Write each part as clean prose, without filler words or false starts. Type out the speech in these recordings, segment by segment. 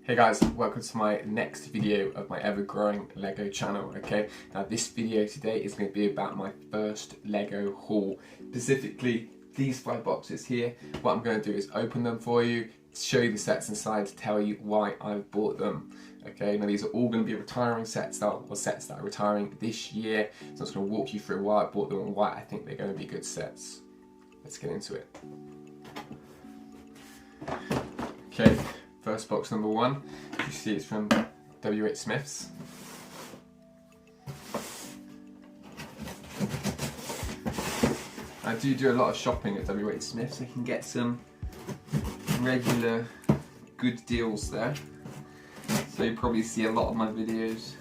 Hey guys, welcome to my next video of my ever-growing Lego channel, okay? Now this video today is going to be about my first Lego haul, specifically these 5 boxes here. What I'm going to do is open them for you, show you the sets inside, tell you why I've bought them. Okay, now these are all going to be retiring sets, or sets that are retiring this year, so I'm just going to walk you through why I bought them and why I think they're going to be good sets. Let's get into it. Okay. First box number 1, you see it's from W.H. Smith's. I do a lot of shopping at W.H. Smith's. I can get some regular good deals there. So you probably see a lot of my videos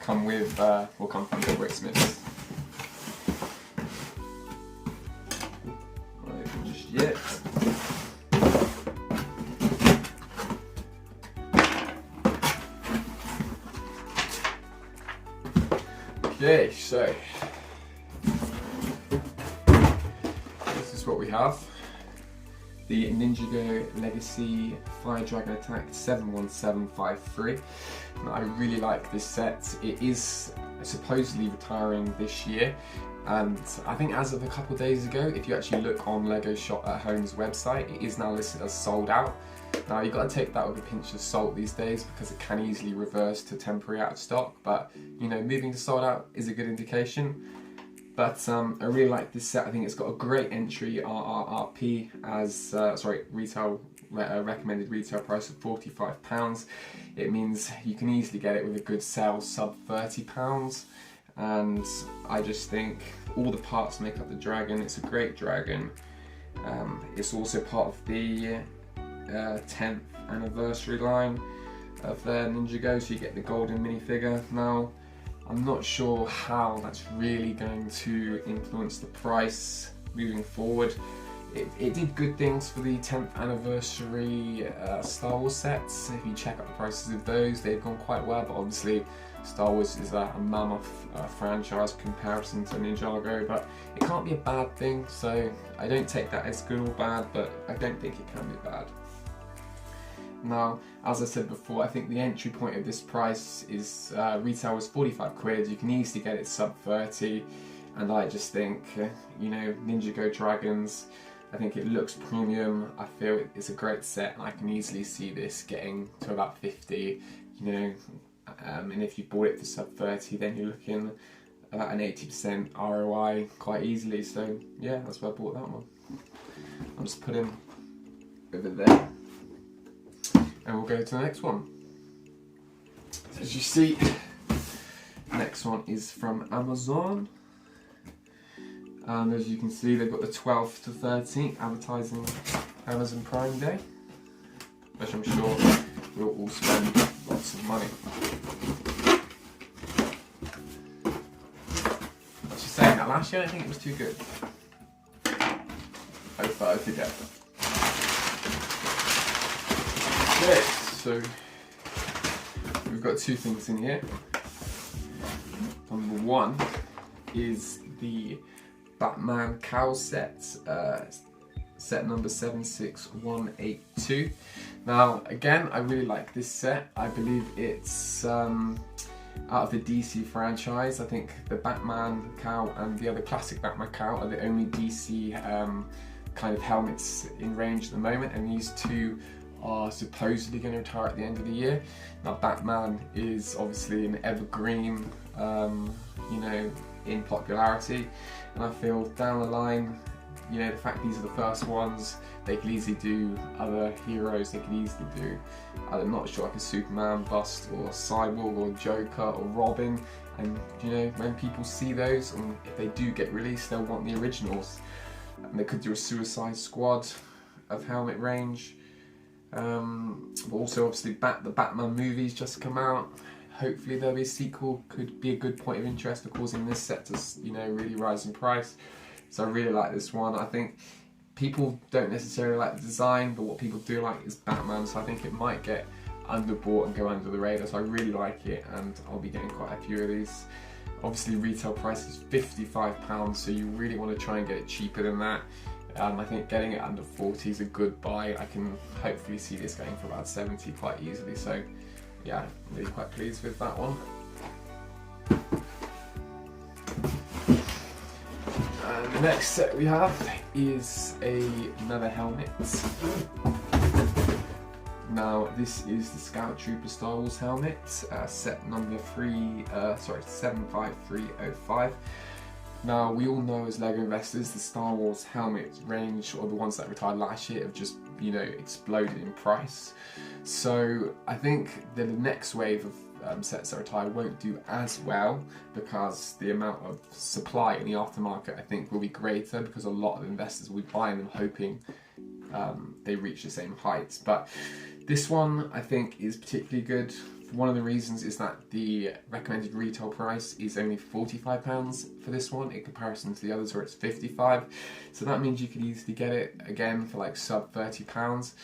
come with, will come from W.H. Smith's. Yet. Okay, so this is what we have. The Ninjago Legacy Fire Dragon Attack 71753. Now, I really like this set. It is supposedly retiring this year. And I think as of a couple of days ago, if you actually look on Lego Shop at Home's website, it is now listed as sold out. Now you've got to take that with a pinch of salt these days because it can easily reverse to temporary out of stock, but you know, moving to sold out is a good indication. But I really like this set. I think it's got a great entry RRRP as, retail recommended retail price of £45. It means you can easily get it with a good sale sub £30. And I just think all the parts make up the dragon. It's a great dragon. It's also part of the 10th anniversary line of Ninjago, so you get the golden minifigure. Now, I'm not sure how that's really going to influence the price moving forward. It did good things for the 10th anniversary Star Wars sets. If you check out the prices of those, they've gone quite well, but obviously Star Wars is a mammoth franchise comparison to Ninjago, but it can't be a bad thing, so I don't take that as good or bad, but I don't think it can be bad. Now, as I said before, I think the entry point of this price is retail was 45 quid, you can easily get it sub 30, and I just think, you know, Ninjago Dragons, I think it looks premium. I feel it's a great set, and I can easily see this getting to about 50, you know, and if you bought it for sub 30, then you're looking at an 80% ROI quite easily. So yeah, that's why I bought that one. I'll just put him over there, and we'll go to the next one. So as you see, the next one is from Amazon. And as you can see, they've got the 12th to 13th advertising Amazon Prime Day, which I'm sure we'll all spend lots of money. Just saying that last year, I think it was too good. I thought I could get it. Okay, so we've got 2 things in here. Number 1 is the Batman Cowl set, set number 76182. Now again, I really like this set. I believe it's out of the DC franchise. I think the Batman Cowl and the other classic Batman Cowl are the only DC kind of helmets in range at the moment, and these 2 are supposedly going to retire at the end of the year. Now Batman is obviously an evergreen, you know, in popularity, and I feel down the line, you know, the fact these are the first ones, they could easily do other heroes. They could easily do, I'm not sure, like a Superman bust or Cyborg or Joker or Robin, and you know, when people see those, and if they do get released, they'll want the originals, and they could do a Suicide Squad of helmet range. But also obviously the Batman movies just come out. Hopefully there'll be a sequel, could be a good point of interest for causing this set to, you know, really rise in price. So I really like this one. I think people don't necessarily like the design, but what people do like is Batman, so I think it might get underbought and go under the radar, so I really like it, and I'll be getting quite a few of these. Obviously retail price is £55, so you really want to try and get it cheaper than that. I think getting it under 40 is a good buy. I can hopefully see this going for about 70 quite easily. So yeah, I'm really quite pleased with that one. And the next set we have is another helmet. Now this is the Scout Trooper Star Wars helmet, set number 75305. Now we all know as LEGO investors the Star Wars helmet range, or the ones that retired last year, have just, you know, exploded in price. So I think that the next wave of sets that retire won't do as well, because the amount of supply in the aftermarket I think will be greater, because a lot of investors will be buying them hoping they reach the same heights. But this one I think is particularly good. One of the reasons is that the recommended retail price is only £45 for this one in comparison to the others where it's £55. So that means you could easily get it again for like sub £30.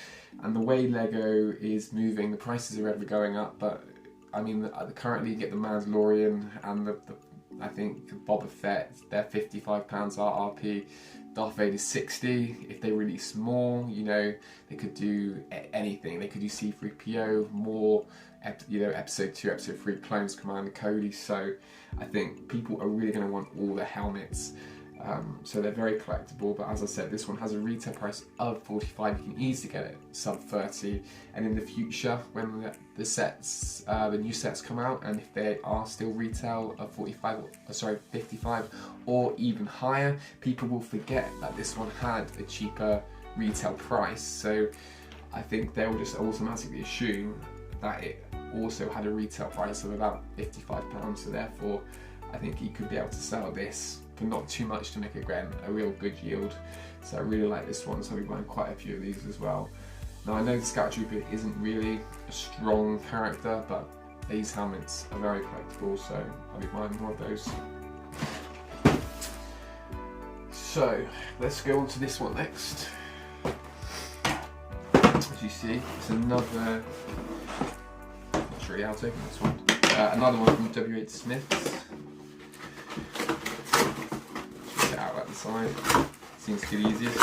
And the way LEGO is moving, the prices are ever going up, but I mean currently you get the Mandalorian and the I think Boba Fett, they're £55 RRP. Darth Vader's 60. If they release more, you know, they could do anything. They could do C-3PO, more, you know, episode 2, episode 3 clones, Commander Cody. So I think people are really going to want all the helmets. So they're very collectible, but as I said, this one has a retail price of £45. You can easily get it sub 30, and in the future when the sets, the new sets come out, and if they are still retail of 55 or even higher, people will forget that this one had a cheaper retail price. So I think they will just automatically assume that it also had a retail price of about £55. So therefore, I think you could be able to sell this for not too much to make, again, a real good yield. So I really like this one, so I'll be buying quite a few of these as well. Now I know the Scout Trooper isn't really a strong character, but these helmets are very collectible, so I'll be buying more of those. So let's go on to this one next. As you see, it's another, not sure how to open this one. Another one from WH Smith's. Out at the side, seems to be the easiest.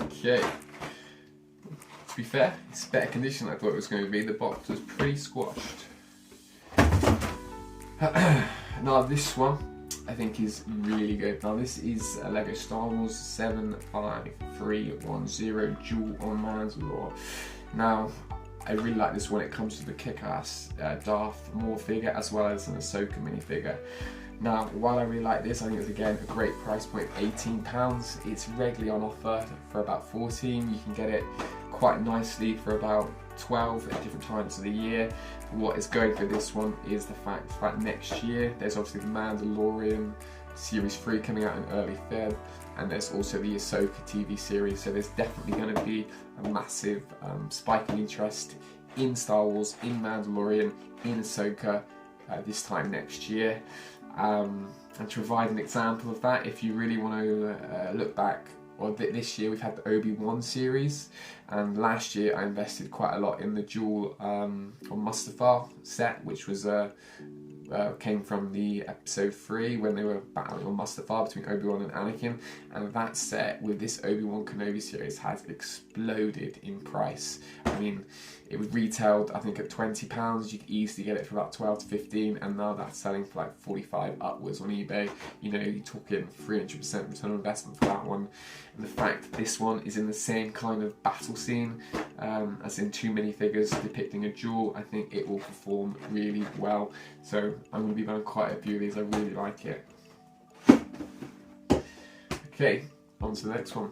Okay, to be fair, it's better condition than I thought it was going to be. The box was pretty squashed. Now this one I think is really good. Now this is a LEGO Star Wars 75310 Duel on Mandalore. Now I really like this one. It comes with a kick-ass Darth Maul figure as well as an Ahsoka minifigure. Now, while I really like this, I think it's again a great price point, £18. It's regularly on offer for about 14. You can get it quite nicely for about 12 at different times of the year. What is going for this one is the fact that next year there's obviously the Mandalorian Series 3 coming out in early Feb, and there's also the Ahsoka TV series, so there's definitely going to be a massive spike in interest in Star Wars, in Mandalorian, in Ahsoka this time next year. And to provide an example of that, if you really want to look back, or this year we've had the Obi-Wan series, and last year I invested quite a lot in the Duel on Mustafar set, which was came from the episode 3 when they were battling on Mustafar between Obi-Wan and Anakin, and that set with this Obi-Wan Kenobi series has exploded in price. I mean, it was retailed I think at £20, you could easily get it for about 12 to 15, and now that's selling for like 45 upwards on eBay. You know, you're talking 300% return on investment for that one. And the fact that this one is in the same kind of battle scene as in two minifigures depicting a duel, I think it will perform really well. So I'm going to be buying quite a few of these, I really like it. Okay, on to the next one.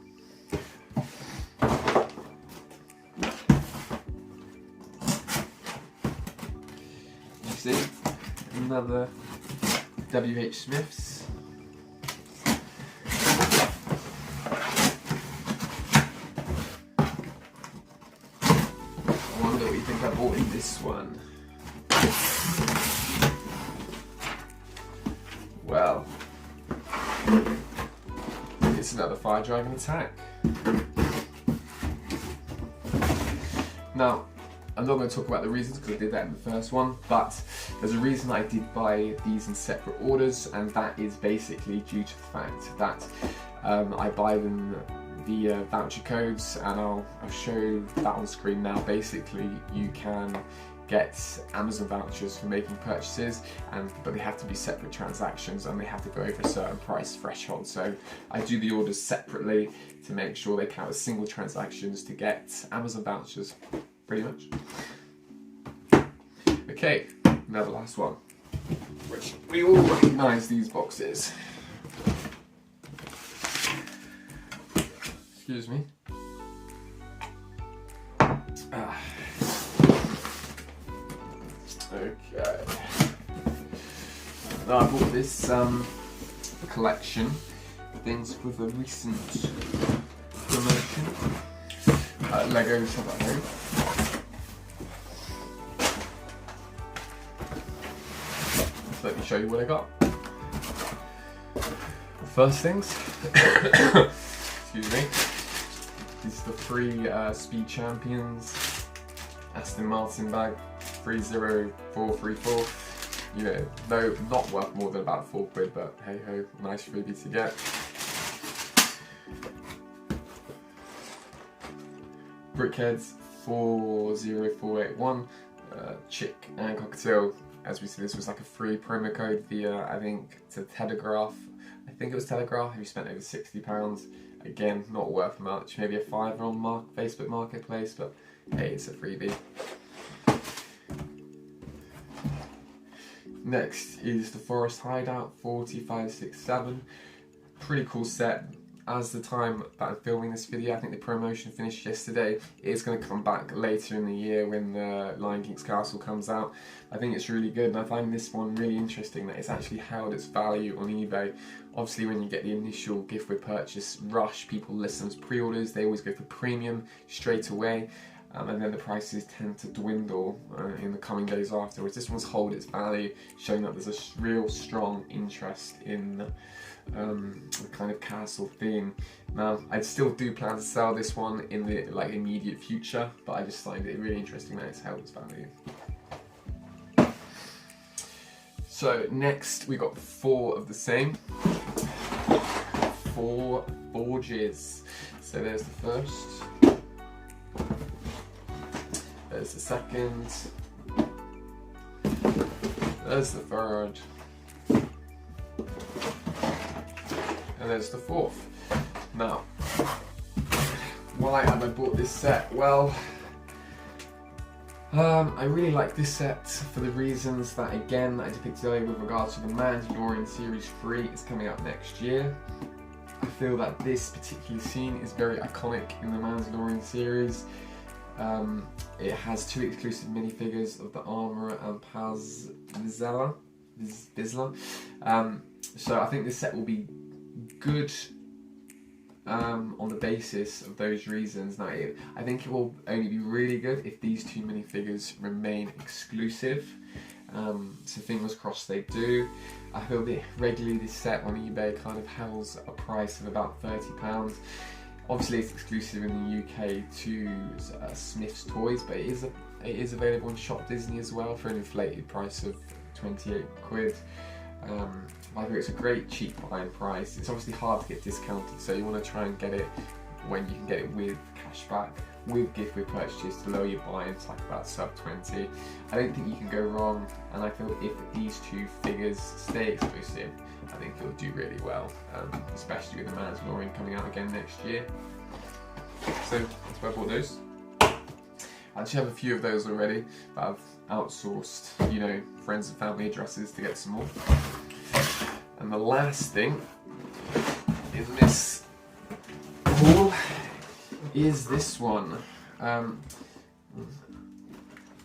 You see, another WH Smith's. I wonder what you think I bought in this one. Well, it's another Fire Dragon Attack. Now, I'm not going to talk about the reasons because I did that in the first one, but there's a reason I did buy these in separate orders, and that is basically due to the fact that I buy them via voucher codes, and I'll show that on screen now. Basically, you can get Amazon vouchers for making purchases, but they have to be separate transactions and they have to go over a certain price threshold. So I do the orders separately to make sure they count as single transactions to get Amazon vouchers, pretty much. Okay, now the last one, which we all recognise these boxes. Excuse me. Okay. Now I bought this collection of things with a recent promotion. Legos have at home. Let me show you what I got. First things, excuse me, these are the 3 Speed Champions Aston Martin bag, 30434. You know, no, not worth more than about £4, but hey ho, nice freebie to get. Brickheads 40481, Chick and Cocktail. As we see, this was like a free promo code via, I think, to Telegraph. I think it was Telegraph. If you spent over £60, again, not worth much. Maybe a £5 on Facebook Marketplace, but hey, it's a freebie. Next is the Forest Hideout 4567. Pretty cool set. As the time that I'm filming this video, I think the promotion finished yesterday. It is going to come back later in the year when the Lion King's Castle comes out. I think it's really good, and I find this one really interesting that it's actually held its value on eBay. Obviously, when you get the initial gift with purchase rush, people list them as pre-orders. They always go for premium straight away. And then the prices tend to dwindle in the coming days afterwards. This one's hold its value, showing that there's a real strong interest in the kind of castle theme. Now, I still do plan to sell this one in the immediate future, but I just find it really interesting that it's held its value. So next, we got 4 of the same. 4 Forges. So there's the first. There's the second, there's the third, and there's the fourth. Now, why have I bought this set? Well, I really like this set for the reasons that, again, I depicted earlier with regards to the Mandalorian Series 3 is coming out next year. I feel that this particular scene is very iconic in the Mandalorian series. It has 2 exclusive minifigures of the Armourer and Paz Vizsla. So I think this set will be good on the basis of those reasons. Now, I think it will only be really good if these 2 minifigures remain exclusive. So fingers crossed they do. I feel that regularly this set on eBay kind of holds a price of about £30. Obviously it's exclusive in the UK to Smith's Toys, but it is available in Shop Disney as well for an inflated price of £28. I think it's a great cheap buying price. It's obviously hard to get discounted, so you want to try and get it when you can get it with cashback, with gift with purchases to lower your buy-in to like about sub 20. I don't think you can go wrong, and I feel if these 2 figures stay exclusive, I think it'll do really well, especially with the Mandalorian coming out again next year. So that's why I bought those. I actually have a few of those already, but I've outsourced, you know, friends and family addresses to get some more. And the last thing in this haul is this one.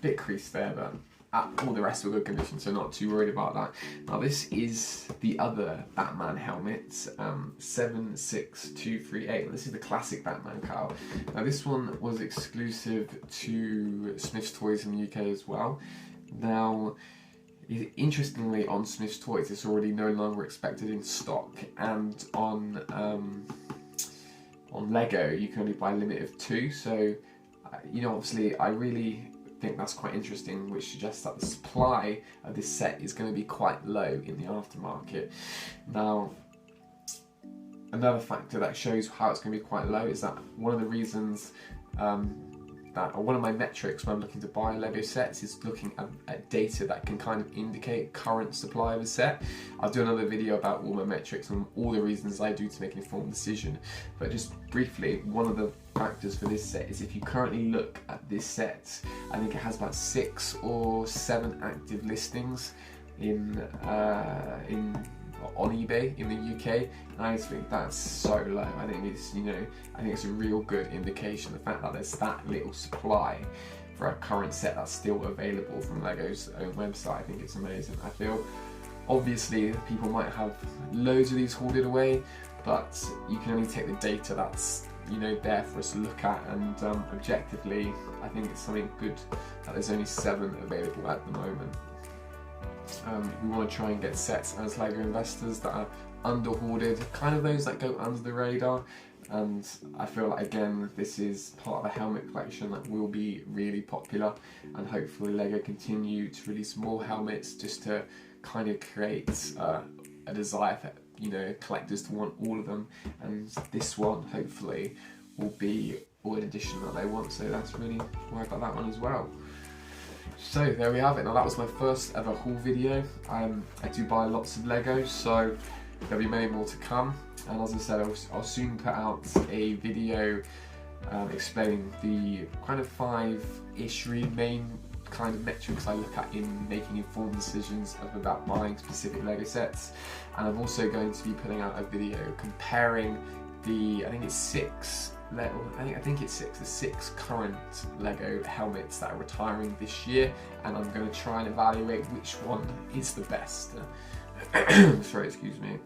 Bit creased there, but all the rest are good condition, so not too worried about that. Now this is the other Batman helmet, 76238. This is the classic Batman cowl. Now this one was exclusive to Smith's Toys in the UK as well. Now, interestingly, on Smith's Toys it's already no longer expected in stock, and on Lego you can only buy a limit of 2, so you know, obviously I really think that's quite interesting, which suggests that the supply of this set is going to be quite low in the aftermarket. Now, another factor that shows how it's going to be quite low is that one of the reasons one of my metrics when I'm looking to buy Lego sets is looking at data that can kind of indicate current supply of a set. I'll do another video about all my metrics and all the reasons I do to make an informed decision. But just briefly, one of the factors for this set is if you currently look at this set, I think it has about 6 or 7 active listings on eBay in the UK, and I just think that's so low. I think it's, I think it's a real good indication, the fact that there's that little supply for a current set that's still available from Lego's own website. I think it's amazing. I feel obviously people might have loads of these hoarded away, but you can only take the data that's there for us to look at, and objectively I think it's something good that there's only 7 available at the moment. We want to try and get sets as Lego investors that are under hoarded, kind of those that go under the radar, and I feel like again this is part of a helmet collection that will be really popular, and hopefully Lego continue to release more helmets just to kind of create a desire for collectors to want all of them, and this one hopefully will be all an edition that they want, so that's really why I got that one as well. So there we have it. Now that was my first ever haul video. I do buy lots of Legos, so there'll be many more to come, and as I said, I'll soon put out a video explaining the kind of 5-ish main kind of metrics I look at in making informed decisions about buying specific Lego sets, and I'm also going to be putting out a video comparing the, I think it's 6 the 6 current Lego helmets that are retiring this year, and I'm going to try and evaluate which one is the best. Sorry, excuse me.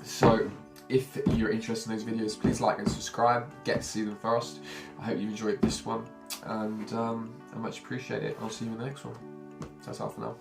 So if you're interested in those videos, please like and subscribe, get to see them first. I hope you enjoyed this one, and I much appreciate it. I'll see you in the next one. That's all for now.